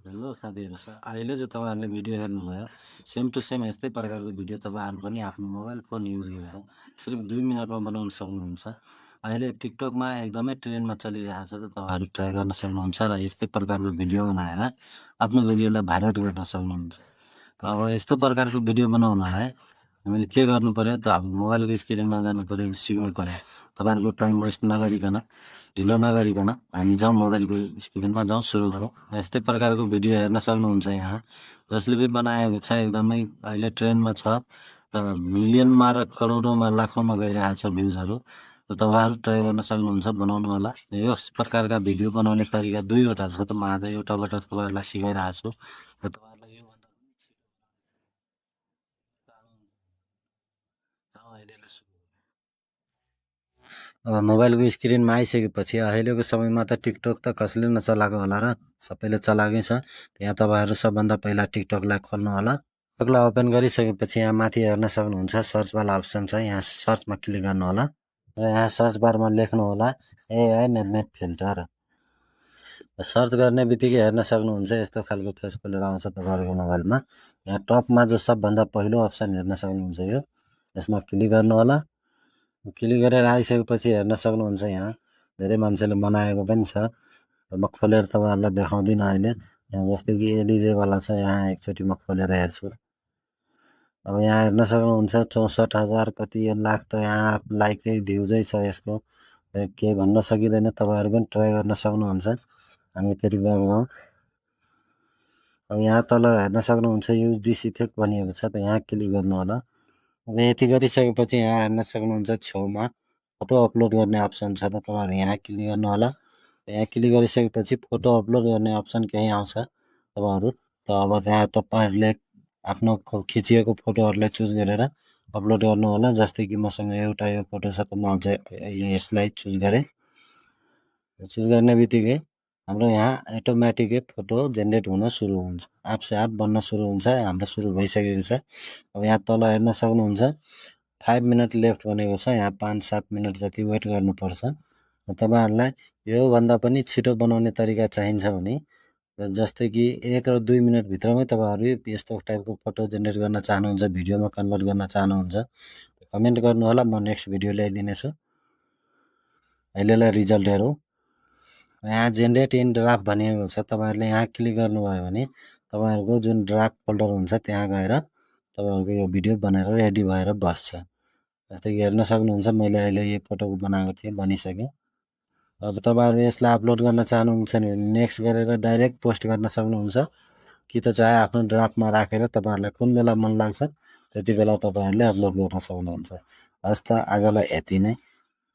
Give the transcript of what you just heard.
Hello साथीहरू, अहिले चाहिँ तपाईँहरूले भिडियो हेर्नुभयो, सेम टु सेम यस्तै प्रकारको भिडियो तपाईँहरू पनि आफ्नो मोबाइल फोन युज गरेर सिर्फ 2 मिनटमा बनाउन सक्नुहुन्छ। अहिले टिकटकमा एकदमै ट्रेन्डमा चलिरहेको छ, त तपाईँहरू ट्राई गर्न सक्नुहुन्छ र यस्तै प्रकारको भिडियो बनाएर आफ्नो भिडियोलाई भाइरल गर्न सक्नुहुन्छ। अब यस्तो प्रकारको भिडियो बनाउनलाई हामीले के गर्नु पर्यो त, अब मोबाइलको स्क्रिनमा जानु पर्यो, सिक्नु पर्यो। तपाईँहरूको टाइम वेस्ट नगरिकन, ढिलो नगरिकन हामी जाउँ मोबाइलको स्क्रिनमा जाउँ, सुरु गरौँ। यस्तै प्रकारको भिडियो हेर्न सक्नुहुन्छ यहाँ, जसले पनि बनाएको छ एकदमै अहिले ट्रेन्डमा छ र मिलियनमा र करोडौँमा लाखौँमा गइरहेको छ भ्युजहरू। र तपाईँहरू ट्राई गर्न सक्नुहुन्छ, बनाउनु होला। यस प्रकारका भिडियो बनाउने तरिका दुईवटा छ, त म आज एउटाबाट तपाईँहरूलाई सिकाइरहेको छु र तपाईँहरूलाई योभन्दा पनि छिटो अहिले सुरु। अब मोबाइलको स्क्रिनमा आइसकेपछि अहिलेको समयमा त टिकटक त कसले नचलाएको होला र सबैले चलाएकै छ। यहाँ तपाईँहरू सबभन्दा पहिला टिकटकलाई खोल्नु होला। टिकटकलाई ओपन गरिसकेपछि यहाँ माथि हेर्न सक्नुहुन्छ सर्चवाला अप्सन छ, यहाँ सर्चमा क्लिक गर्नु होला र यहाँ सर्च बारमा लेख्नु होला एआई मेड फिल्टर। सर्च गर्ने बित्तिकै हेर्न सक्नुहुन्छ यस्तो खालको फेस खोलेर आउँछ तपाईँहरूको मोबाइलमा। यहाँ टपमा जो सबभन्दा पहिलो अप्सन हेर्न सक्नुहुन्छ, यो यसमा क्लिक गर्नु होला। क्लिक गरेर आइसकेपछि हेर्न सक्नुहुन्छ यहाँ धेरै मान्छेले बनाएको पनि छ। म खोलेर तपाईँहरूलाई देखाउँदिनँ अहिले। यहाँ जस्तै कि एडिजेवाला छ, यहाँ एकचोटि म खोलेर हेर्छु। अब यहाँ हेर्न सक्नुहुन्छ 64,000 कति लाख त यहाँ लाइकै भ्युजै छ यसको। केही भन्न सकिँदैन, तपाईँहरू पनि ट्राई गर्न सक्नुहुन्छ। हामी फेरि गरौँ। अब यहाँ तल हेर्न सक्नुहुन्छ युज दिस इफेक्ट भनिएको छ, त यहाँ क्लिक गर्नु होला। अब यति गरिसकेपछि यहाँ हेर्न सक्नुहुन्छ छेउमा फोटो अपलोड गर्ने अप्सन छ, त तपाईँहरू यहाँ क्लिक गर्नु होला। यहाँ क्लिक गरिसकेपछि फोटो अपलोड गर्ने अप्सन केही आउँछ तपाईँहरू। त अब त्यहाँ तपाईँहरूले आफ्नो खिचिएको फोटोहरूलाई चुज गरेर अपलोड गर्नु होला। जस्तै कि मसँग एउटा यो फोटो छ, त म चाहिँ यसलाई चुज गरेँ। चुज गर्ने बित्तिकै हाम्रो यहाँ अटोमेटिकै फोटो जेनेरेट हुन सुरु हुन्छ, आपसे आप बन्न सुरु हुन्छ। हाम्रो सुरु भइसकेको छ। अब यहाँ तल हेर्न सक्नुहुन्छ 5 मिनट लेफ्ट भनेको छ, यहाँ 5-7 मिनट जति वेट गर्नुपर्छ। तपाईँहरूलाई योभन्दा पनि छिटो बनाउने तरिका चाहिन्छ भने जस्तै कि 1 र 2 मिनटभित्रमै तपाईँहरू यस्तो टाइपको फोटो जेनेरेट गर्न चाहनुहुन्छ, भिडियोमा कन्भर्ट गर्न चाहनुहुन्छ, कमेन्ट गर्नु होला। म नेक्स्ट भिडियो ल्याइदिनेछु। अहिलेलाई रिजल्ट हेरौँ। यहाँ जेनेरेट इन ड्राफ्ट भनिएको छ, तपाईँहरूले यहाँ क्लिक गर्नुभयो भने तपाईँहरूको जुन ड्राफ्ट फोल्डर हुन्छ त्यहाँ गएर तपाईँहरूको यो भिडियो बनेर रेडी भएर बस्छ। जस्तै कि हेर्न सक्नुहुन्छ मैले अहिले यो फोटो बनाएको थिएँ, बनिसक्यो। अब तपाईँहरू यसलाई अपलोड गर्न चाहनुहुन्छ भने नेक्स्ट गरेर डाइरेक्ट पोस्ट गर्न सक्नुहुन्छ, कि त चाहे आफ्नो ड्राफ्टमा राखेर तपाईँहरूलाई कुन बेला मन लाग्छ त्यति बेला तपाईँहरूले अपलोड गर्न सक्नुहुन्छ। हस् त, आजलाई यति नै।